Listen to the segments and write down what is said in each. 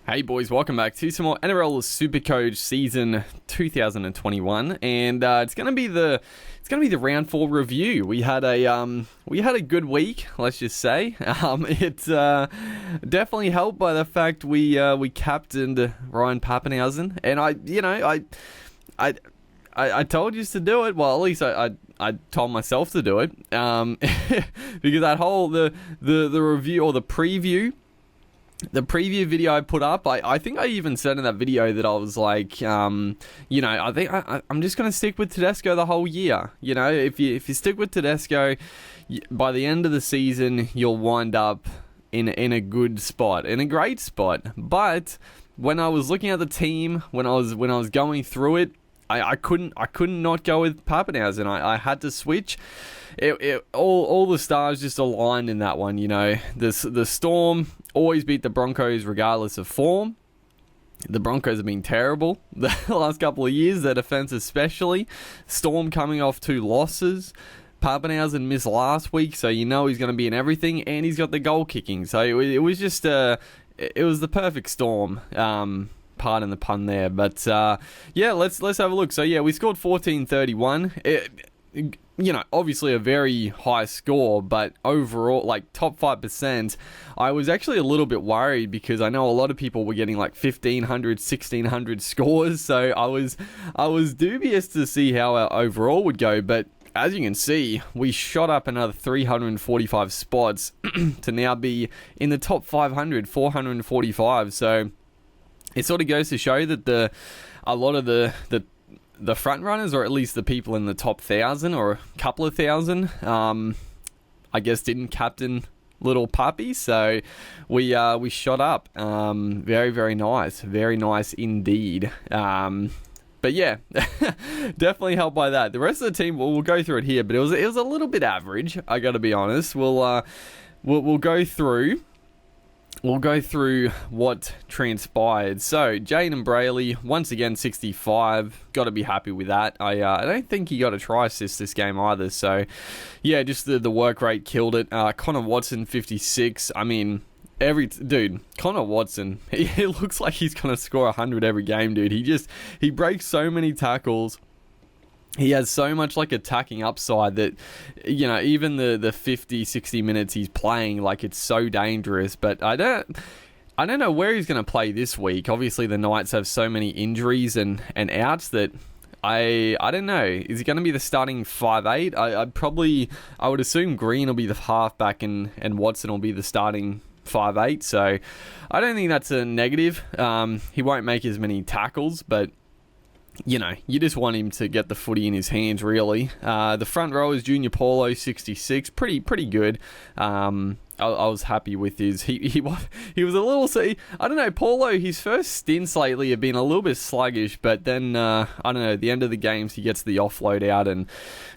Hey boys, welcome back to some more Nrl Supercoach season 2021, and it's gonna be the round 4 review. We had a good week, let's just say. It's definitely helped by the fact we captained Ryan Pappenhausen, and I told you to do it. Well, at least I told myself to do it, because that whole the review or the preview video I put up, I think I even said in that video that I was like, I think I'm just going to stick with Tedesco the whole year. You know, if you stick with Tedesco, by the end of the season, you'll wind up in a good spot, in a great spot. But when I was looking at the team, when I was going through it, I couldn't not go with Pappenhausen. I had to switch. All the stars just aligned in that one, you know. The Storm always beat the Broncos regardless of form. The Broncos have been terrible the last couple of years, their defense especially. Storm coming off 2 losses. Pappenhausen missed last week, so you know he's going to be in everything, and he's got the goal kicking. So it was just it was the perfect storm. Pardon the pun there, but let's have a look. So we scored 14-31. Obviously a very high score, but overall, like top 5%, I was actually a little bit worried because I know a lot of people were getting like 1,500, 1,600 scores, so I was dubious to see how our overall would go, but as you can see, we shot up another 345 spots to now be in the top 500, 445, so it sort of goes to show that a lot of the front runners, or at least the people in the top 1,000 or a couple of thousand, I guess didn't captain little Papi, so we shot up. Very, very nice indeed. But yeah, definitely helped by that. The rest of the team, we'll go through it here, but it was a little bit average. I got to be honest. We'll go through. We'll go through what transpired. So, Jaden Brayley, once again, 65. Got to be happy with that. I don't think he got a try assist this game either. So, yeah, just the work rate killed it. Connor Watson, 56. I mean, Connor Watson, he looks like he's going to score 100 every game, dude. He breaks so many tackles. He has so much like attacking upside that, you know, even the 50, 60 minutes he's playing, like it's so dangerous. But I don't know where he's going to play this week. Obviously, the Knights have so many injuries and outs that I don't know. Is he going to be the starting 5'8"? I would assume Green will be the halfback and Watson will be the starting 5'8". So I don't think that's a negative. He won't make as many tackles, but you know, you just want him to get the footy in his hands, really. The front row is Junior Paulo, 66. Pretty good. I was happy with his. He was a little. I don't know. Paulo, his first stints lately have been a little bit sluggish, but then I don't know. At the end of the games, he gets the offload out and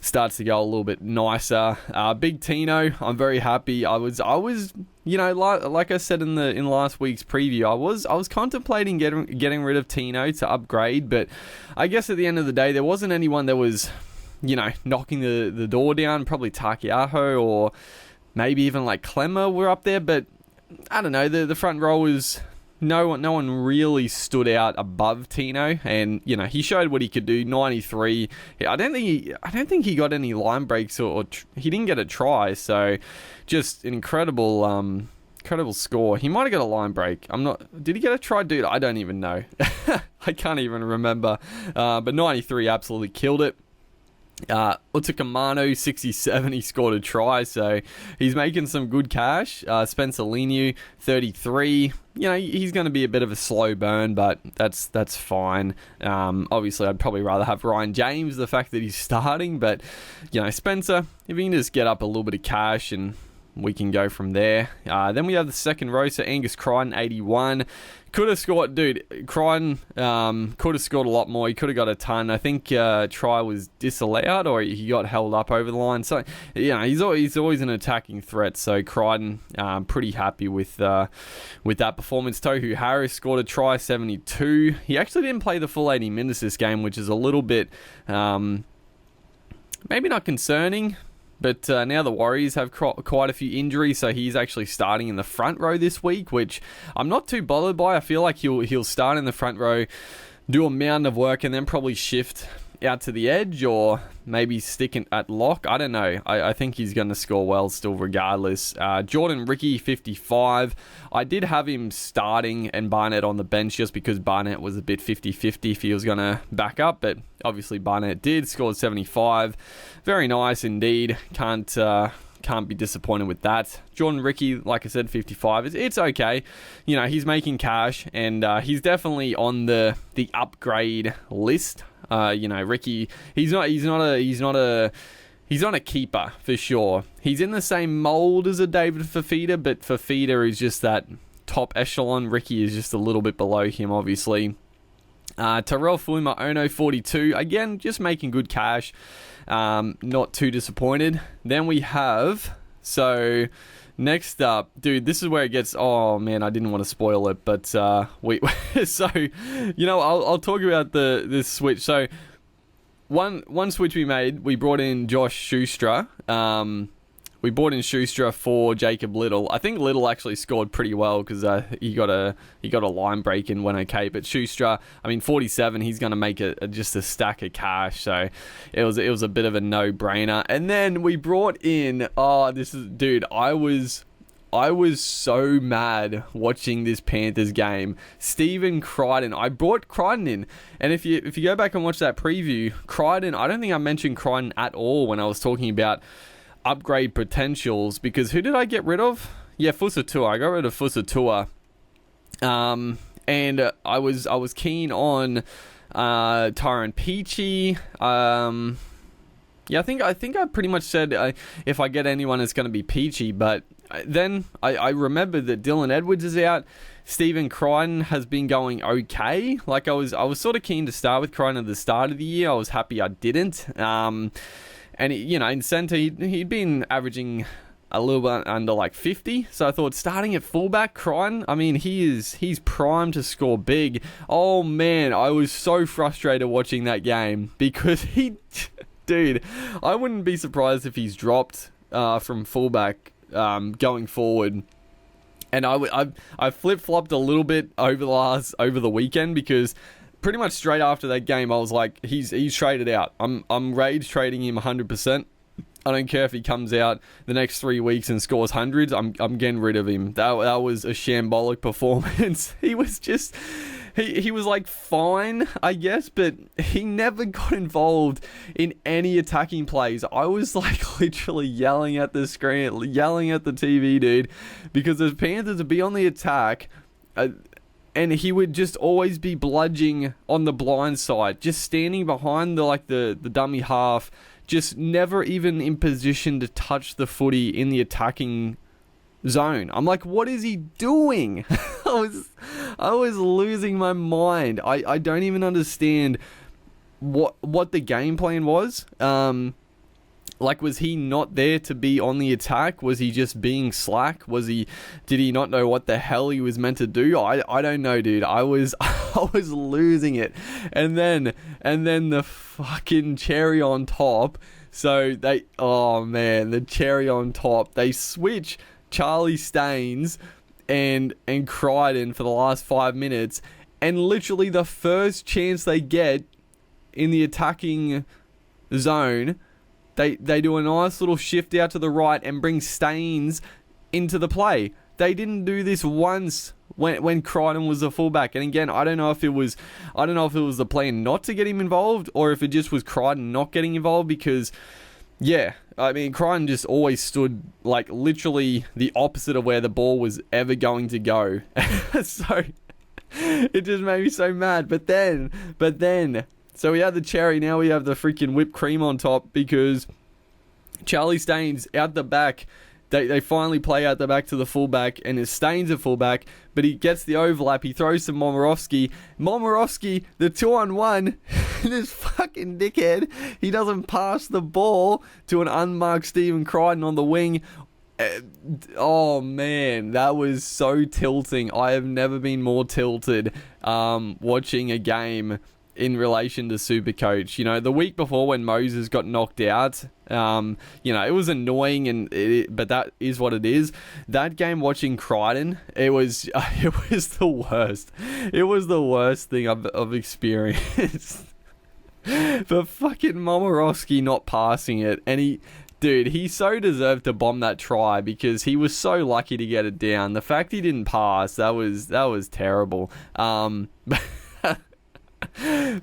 starts to go a little bit nicer. Big Tino, I'm very happy. I was. You know, like I said in last week's preview, I was contemplating getting rid of Tino to upgrade, but I guess at the end of the day, there wasn't anyone that was, you know, knocking the door down. Probably Takiaho or maybe even like Clemmer were up there, but I don't know. The front row was no one really stood out above Tino, and you know he showed what he could do. 93. I don't think he got any line breaks or he didn't get a try. So just an incredible score. He might have got a line break. Did he get a try, dude? I don't even know. I can't even remember. But 93 absolutely killed it. Utakamano, 67, he scored a try, so he's making some good cash. Spencer Leniu, 33. You know, he's going to be a bit of a slow burn, but that's fine. Obviously, I'd probably rather have Ryan James, the fact that he's starting, but, you know, Spencer, if he can just get up a little bit of cash and we can go from there. Then we have the second row, so Angus Crichton, 81. Could have scored, dude. Crichton could have scored a lot more. He could have got a ton. I think try was disallowed or he got held up over the line. So, you know, he's always an attacking threat. So, Crichton, pretty happy with that performance. Tohu Harris scored a try, 72. He actually didn't play the full 80 minutes this game, which is a little bit maybe not concerning. But now the Warriors have quite a few injuries, so he's actually starting in the front row this week, which I'm not too bothered by. I feel like he'll start in the front row, do a mountain of work, and then probably shift out to the edge or maybe stick at lock. I don't know. I think he's going to score well still regardless. Jordan Ricky, 55. I did have him starting and Barnett on the bench just because Barnett was a bit 50-50 if he was going to back up, but obviously Barnett did, scored 75. Very nice indeed. Can't be disappointed with that. Jordan Ricky, like I said, 55. It's okay. You know, he's making cash and he's definitely on the upgrade list. You know, Ricky, he's not a keeper for sure. He's in the same mold as a David Fafita, but Fafita is just that top echelon. Ricky is just a little bit below him, obviously. Nrl Supercoach, 42. Again, just making good cash. Not too disappointed. Then we have, so next up, dude, this is where it gets, oh man, I didn't want to spoil it, but so, you know, I'll talk about this switch. So one switch we made, we brought in Josh Schuster. We brought in Schuster for Jacob Little. I think Little actually scored pretty well because he got a line break and went okay. But Schuster, I mean, 47, he's going to make just a stack of cash. So it was a bit of a no-brainer. And then we brought in, dude, I was so mad watching this Panthers game. Stephen Crichton. I brought Crichton in. And if you go back and watch that preview, Crichton, I don't think I mentioned Crichton at all when I was talking about upgrade potentials, because who did I get rid of? Yeah, Fusatua. I got rid of Fusatua. And I was keen on Tyron Peachy. Yeah, I think I pretty much said if I get anyone, it's going to be Peachy. But then I remembered that Dylan Edwards is out. Stephen Crichton has been going okay. Like I was sort of keen to start with Crichton at the start of the year. I was happy I didn't. And, you know, in centre, he'd been averaging a little bit under like 50. So I thought starting at fullback, Crichton, I mean, he's primed to score big. Oh, man, I was so frustrated watching that game because dude, I wouldn't be surprised if he's dropped from fullback going forward. And I flip-flopped a little bit over the weekend because pretty much straight after that game, I was like, he's traded out. I'm rage trading him 100%. I don't care if he comes out the next 3 weeks and scores hundreds. I'm getting rid of him. That was a shambolic performance. He was just, he was like fine, I guess, but he never got involved in any attacking plays. I was like literally yelling at the screen, yelling at the TV, dude, because the Panthers would be on the attack. And he would just always be bludging on the blind side, just standing behind the dummy half, just never even in position to touch the footy in the attacking zone. I'm like, what is he doing? I was losing my mind. I don't even understand what the game plan was. Like, was he not there to be on the attack? Was he just being slack? Did he not know what the hell he was meant to do? I don't know, dude. I was losing it. And then the fucking cherry on top. So the cherry on top. They switch Charlie Staines and Crichton for the last 5 minutes, and literally the first chance they get in the attacking zone, They do a nice little shift out to the right and bring Staines into the play. They didn't do this once when Crichton was a fullback. And again, I don't know if it was the plan not to get him involved or if it just was Crichton not getting involved, because yeah, I mean, Crichton just always stood like literally the opposite of where the ball was ever going to go. So it just made me so mad. But then so we had the cherry, now we have the freaking whipped cream on top, because Charlie Staines out the back, they finally play out the back to the fullback, and it's Staines at fullback, but he gets the overlap, he throws to Momorowski, the 2-on-1, this fucking dickhead, he doesn't pass the ball to an unmarked Stephen Crichton on the wing. Oh man, that was so tilting. I have never been more tilted watching a game in relation to Supercoach. You know, the week before when Moses got knocked out, you know, it was annoying, but that is what it is. That game watching Crichton, it was the worst. It was the worst thing I've experienced. But fucking Momorowski not passing it, and he so deserved to bomb that try because he was so lucky to get it down. The fact he didn't pass, that was terrible.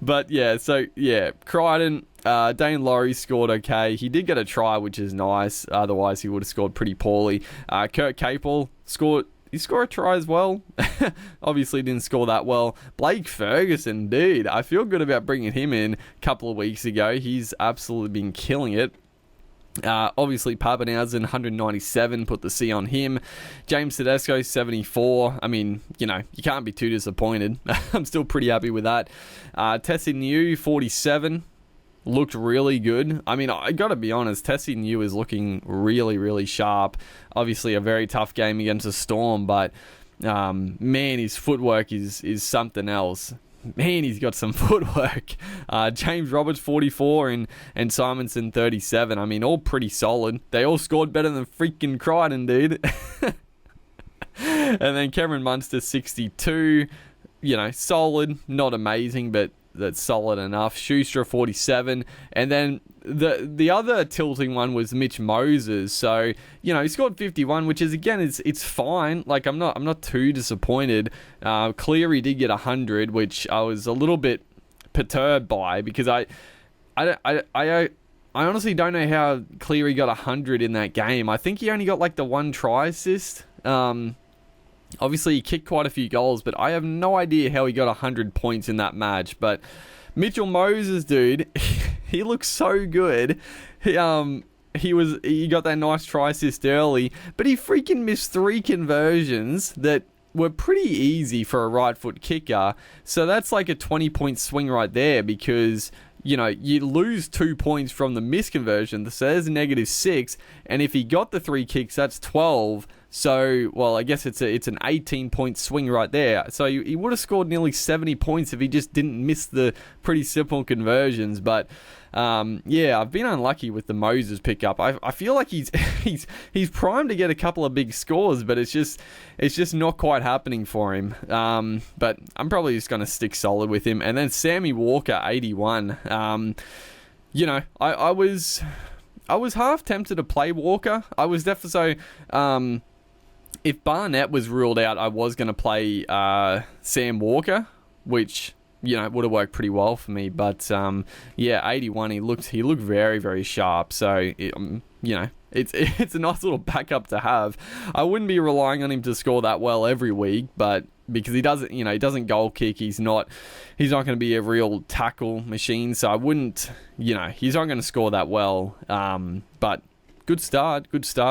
But yeah, so yeah, Crichton, Dane Laurie scored okay. He did get a try, which is nice. Otherwise, he would have scored pretty poorly. Kurt Capel scored a try as well. Obviously didn't score that well. Blake Ferguson, dude, I feel good about bringing him in a couple of weeks ago. He's absolutely been killing it. Obviously Papanausen 197, put the C on him. James Tedesco 74. I mean, you know, you can't be too disappointed. I'm still pretty happy with that. Tessie New 47 looked really good. I mean, I gotta be honest, Tessie New is looking really, really sharp. Obviously a very tough game against the Storm, but man, his footwork is something else. Man, he's got some footwork. James Roberts 44 and Simonson 37. I mean, all pretty solid. They all scored better than freaking Crichton, dude. And then Cameron Munster 62. You know, solid, not amazing, but that's solid enough. Schuster 47, and then the other tilting one was Mitch Moses. So, you know, he scored 51, which is, again, it's fine. Like, I'm not too disappointed. Cleary did get 100, which I was a little bit perturbed by, because I honestly don't know how Cleary got 100 in that game. I think he only got like the one try assist. Obviously, he kicked quite a few goals, but I have no idea how he got 100 points in that match. But Mitchell Moses, dude, he looks so good. He got that nice try assist early, but he freaking missed 3 conversions that were pretty easy for a right foot kicker. So that's like a 20-point swing right there, because, you know, you lose 2 points from the misconversion, so there's a -6, and if he got the 3 kicks, that's 12. So, well, I guess it's an 18-point swing right there. So he would have scored nearly 70 points if he just didn't miss the pretty simple conversions. But yeah, I've been unlucky with the Moses pickup. I feel like he's primed to get a couple of big scores, but it's just not quite happening for him. But I'm probably just going to stick solid with him. And then Sammy Walker 81. You know, I was half tempted to play Walker. I was definitely so. If Barnett was ruled out, I was going to play Sam Walker, which, you know, would have worked pretty well for me. But yeah, 81. He looked very, very sharp. So you know, it's a nice little backup to have. I wouldn't be relying on him to score that well every week, but because he doesn't goal kick, he's not going to be a real tackle machine. So I wouldn't, you know, he's not going to score that well. But good start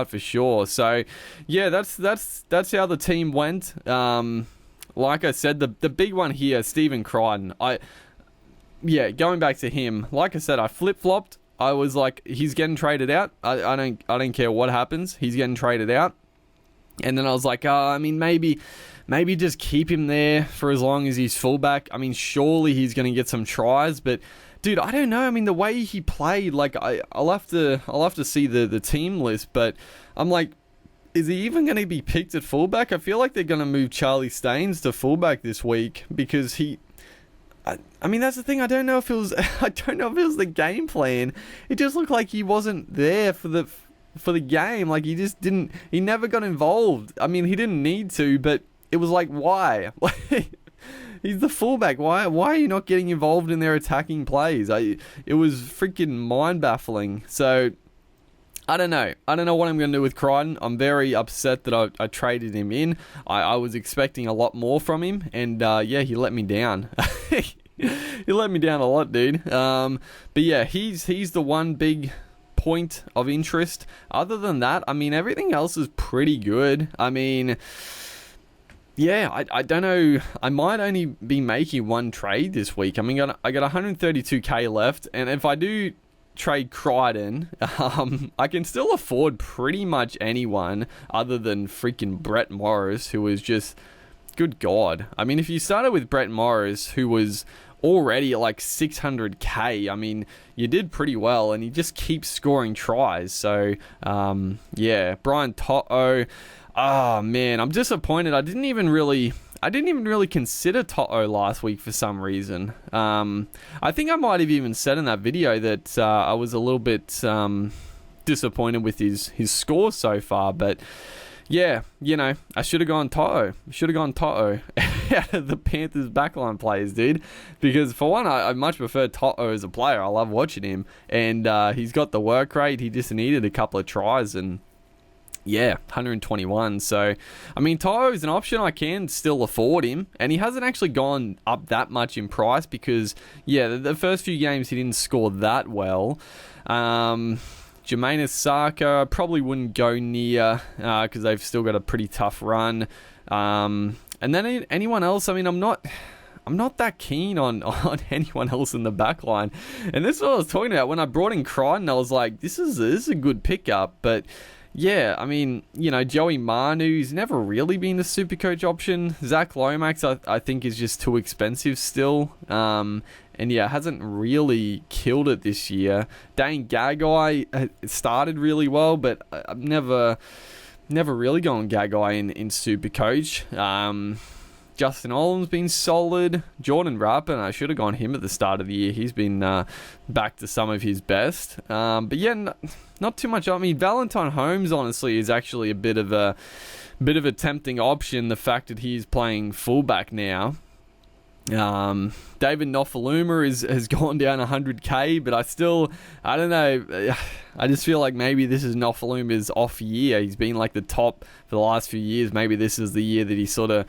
for sure. So yeah, that's how the team went. Like I said, the big one here, Stephen Crichton. Going back to him, like I said, I flip-flopped. I was like, he's getting traded out. I don't care what happens. He's getting traded out. And then I was like, I mean, maybe just keep him there for as long as he's fullback. I mean, surely he's going to get some tries, but dude, I don't know. I mean, the way he played, like, I'll have to see the team list, but I'm like, is he even going to be picked at fullback? I feel like they're going to move Charlie Staines to fullback this week, because I mean, that's the thing. I don't know if it was the game plan. It just looked like he wasn't there for the game. Like, he never got involved. I mean, he didn't need to, but it was like, why? He's the fullback. Why are you not getting involved in their attacking plays? It was freaking mind-baffling. So, I don't know. I don't know what I'm going to do with Crichton. I'm very upset that I traded him in. I was expecting a lot more from him, and yeah, he let me down. He let me down a lot, dude. But yeah, he's the one big point of interest. Other than that, I mean, everything else is pretty good. I mean, yeah, I don't know. I might only be making one trade this week. I mean, I got 132k left, and if I do trade Crichton, I can still afford pretty much anyone other than freaking Brett Morris, who was just, good God. I mean, if you started with Brett Morris, who was already at like 600k. I mean, you did pretty well, and he just keeps scoring tries. So, yeah, Brian Toto. Oh man, I'm disappointed. I didn't even really consider Toto last week for some reason. I think I might have even said in that video that I was a little bit disappointed with his score so far, but yeah, you know, I should have gone Toto. Out of the Panthers backline players, dude. Because for one, I much prefer Toto as a player. I love watching him, and he's got the work rate. He just needed a couple of tries, and yeah, 121. So, I mean, Toto is an option. I can still afford him, and he hasn't actually gone up that much in price because, yeah, the first few games he didn't score that well. Jermaine Saka probably wouldn't go near because they've still got a pretty tough run. And then anyone else, I mean, I'm not that keen on anyone else in the back line. And this is what I was talking about. When I brought in Crichton, I was like, this is a good pickup. But yeah, I mean, you know, Joey Manu's never really been the Supercoach option. Zach Lomax, I think, is just too expensive still. And yeah, hasn't really killed it this year. Dane Gagai started really well, but I've never really gone Gagai in Supercoach. Justin Olam's been solid. Jordan Rapin, I should have gone him at the start of the year. He's been back to some of his best. But yeah, not too much. I mean, Valentine Holmes, honestly, is actually a bit of a tempting option. The fact that he's playing fullback now. David Nofaluma has gone down 100k, but I don't know. I just feel like maybe this is Nofaluma's off year. He's been like the top for the last few years. Maybe this is the year that he sort of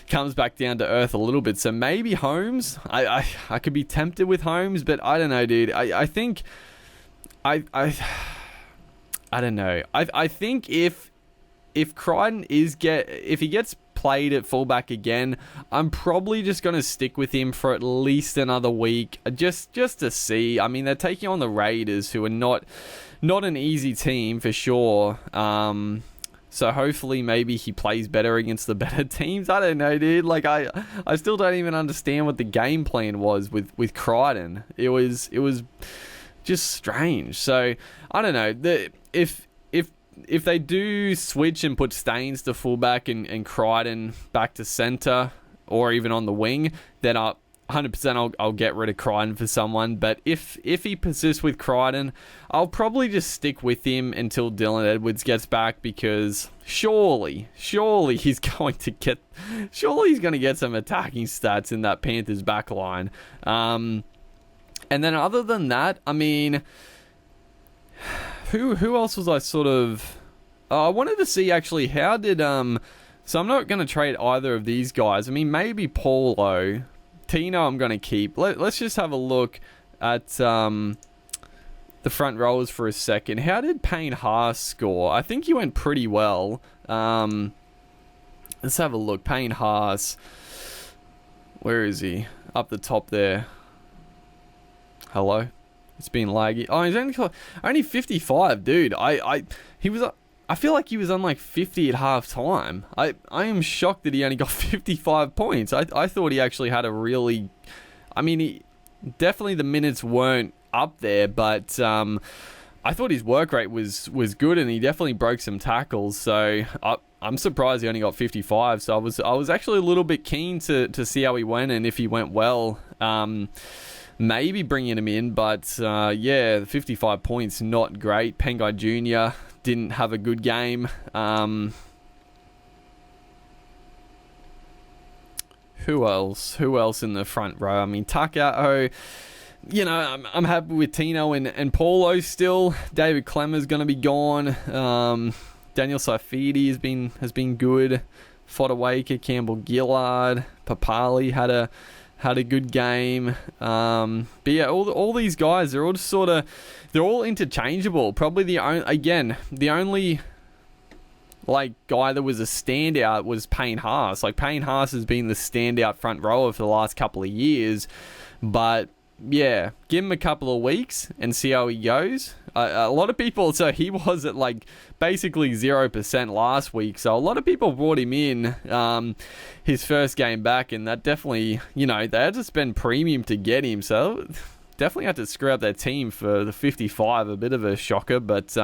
comes back down to earth a little bit. So maybe Holmes. I could be tempted with Holmes, but I don't know, dude. I think I don't know. I think if Crichton if he gets played at fullback again, I'm probably just going to stick with him for at least another week, just to see. I mean, they're taking on the Raiders, who are not an easy team for sure. So hopefully maybe he plays better against the better teams. I don't know, dude. Like I still don't even understand what the game plan was with Crichton. It was just strange. So I don't know. If they do switch and put Staines to fullback and Crichton back to centre or even on the wing, then 100% I'll get rid of Crichton for someone. But if he persists with Crichton, I'll probably just stick with him until Dylan Edwards gets back, because surely he's going to get some attacking stats in that Panthers back line. And then other than that, I mean, Who else was I sort of... I wanted to see, actually, how did... So I'm not going to trade either of these guys. I mean, maybe Paulo. Tino I'm going to keep. Let's just have a look at the front rowers for a second. How did Payne Haas score? I think he went pretty well. Let's have a look. Payne Haas. Where is he? Up the top there. Hello? It's been laggy. Oh, he's only 55, dude. I feel like he was on like 50 at half time. I am shocked that he only got 55 points. I thought he actually had a really... I mean, definitely the minutes weren't up there, but I thought his work rate was good, and he definitely broke some tackles. So I'm surprised he only got 55. So I was actually a little bit keen to see how he went, and if he went well. Maybe bringing him in, but yeah, 55 points, not great. Pengai Jr. didn't have a good game. Who else in the front row? I mean, Takao, you know, I'm happy with Tino and Paulo still. David Clemmer's going to be gone. Daniel Saifidi has been good. Fodawaker, Campbell Gillard, Papali had a good game. But yeah, all these guys, they're all interchangeable. Probably the only like guy that was a standout was Payne Haas. Like, Payne Haas has been the standout front rower for the last couple of years, but yeah, give him a couple of weeks and see how he goes. A lot of people, so he was at like basically 0% last week. So a lot of people brought him in his first game back, and that definitely, they had to spend premium to get him. So definitely had to screw up their team for the 55, a bit of a shocker. But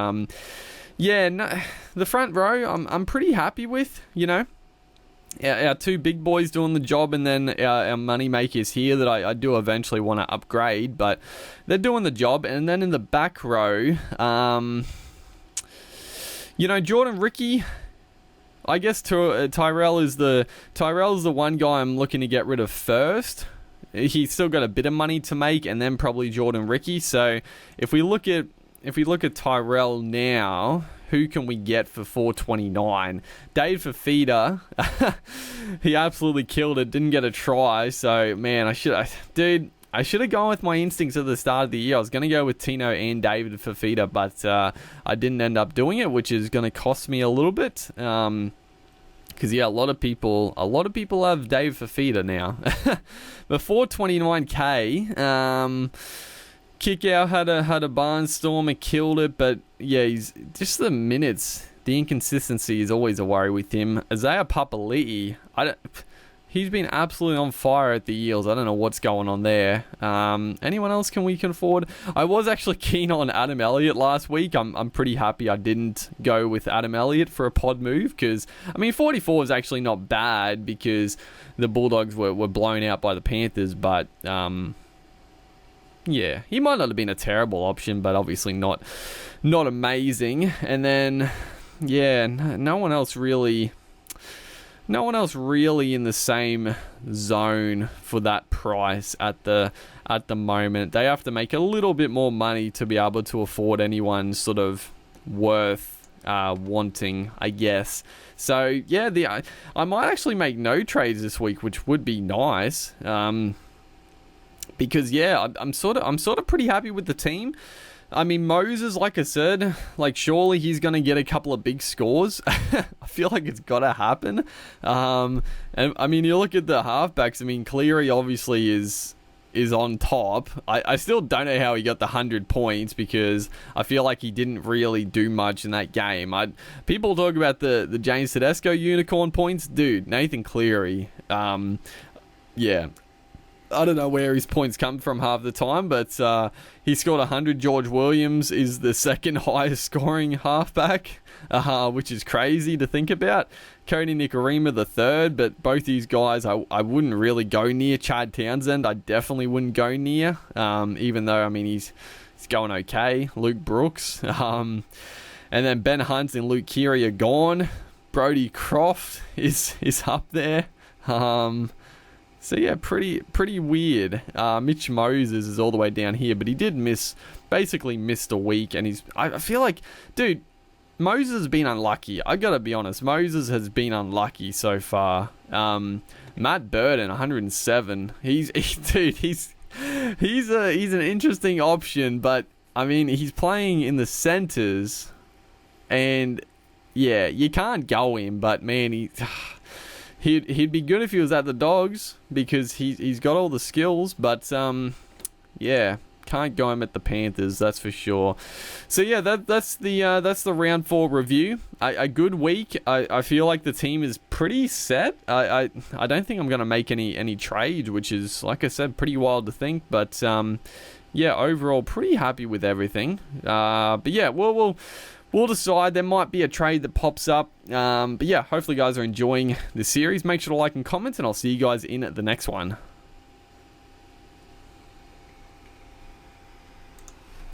yeah, no, the front row, I'm pretty happy with, our two big boys doing the job, and then our money makers here that I do eventually want to upgrade, but they're doing the job. And then in the back row, Jordan Ricky, I guess Tyrell is the one guy I'm looking to get rid of first. He's still got a bit of money to make, and then probably Jordan Ricky. So if we look at Tyrell now, who can we get for 429? Dave Fafita, he absolutely killed it. Didn't get a try. So man, I should have gone with my instincts at the start of the year. I was going to go with Tino and David Fafita, but I didn't end up doing it, which is going to cost me a little bit. Because a lot of people have Dave Fafita now. But 429k. Kick out had a barnstormer, killed it, but yeah, he's just the minutes. The inconsistency is always a worry with him. Isaiah Papali'i, he's been absolutely on fire at the Eels. I don't know what's going on there. Anyone else we can afford? I was actually keen on Adam Elliott last week. I'm pretty happy I didn't go with Adam Elliott for a pod move, because 44 is actually not bad because the Bulldogs were blown out by the Panthers, but yeah, he might not have been a terrible option, but obviously not amazing. And then, yeah, no one else really in the same zone for that price at the moment. They have to make a little bit more money to be able to afford anyone sort of worth wanting, I guess. So yeah, I might actually make no trades this week, which would be nice. Because yeah, I'm sort of pretty happy with the team. Moses, like I said, surely he's going to get a couple of big scores. I feel like it's got to happen. And you look at the halfbacks. Cleary obviously is on top. I still don't know how he got the 100 points, because I feel like he didn't really do much in that game. People talk about the James Tedesco unicorn points. Dude, Nathan Cleary, yeah, I don't know where his points come from half the time, but he scored 100. George Williams is the second highest scoring halfback, which is crazy to think about. Cody Nikorima the third, but both these guys I wouldn't really go near. Chad Townsend I definitely wouldn't go near, even though he's going okay. Luke Brooks, and then Ben Hunt and Luke Keary are gone. Brody Croft is up there. So yeah, pretty weird. Mitch Moses is all the way down here, but he did basically missed a week, and I feel like, dude, Moses has been unlucky. I gotta be honest, Moses has been unlucky so far. Matt Burton, 107. He's an interesting option, but he's playing in the centers, and yeah, you can't go him, but man, He'd be good if he was at the Dogs, because he's got all the skills, but yeah, can't go him at the Panthers, that's for sure. So yeah, that's the round 4 review. A good week. I feel like the team is pretty set. I don't think I'm gonna make any trade, which is, like I said, pretty wild to think, but yeah, overall pretty happy with everything. But yeah, we'll decide. There might be a trade that pops up. But yeah, hopefully you guys are enjoying this series. Make sure to like and comment, and I'll see you guys in the next one.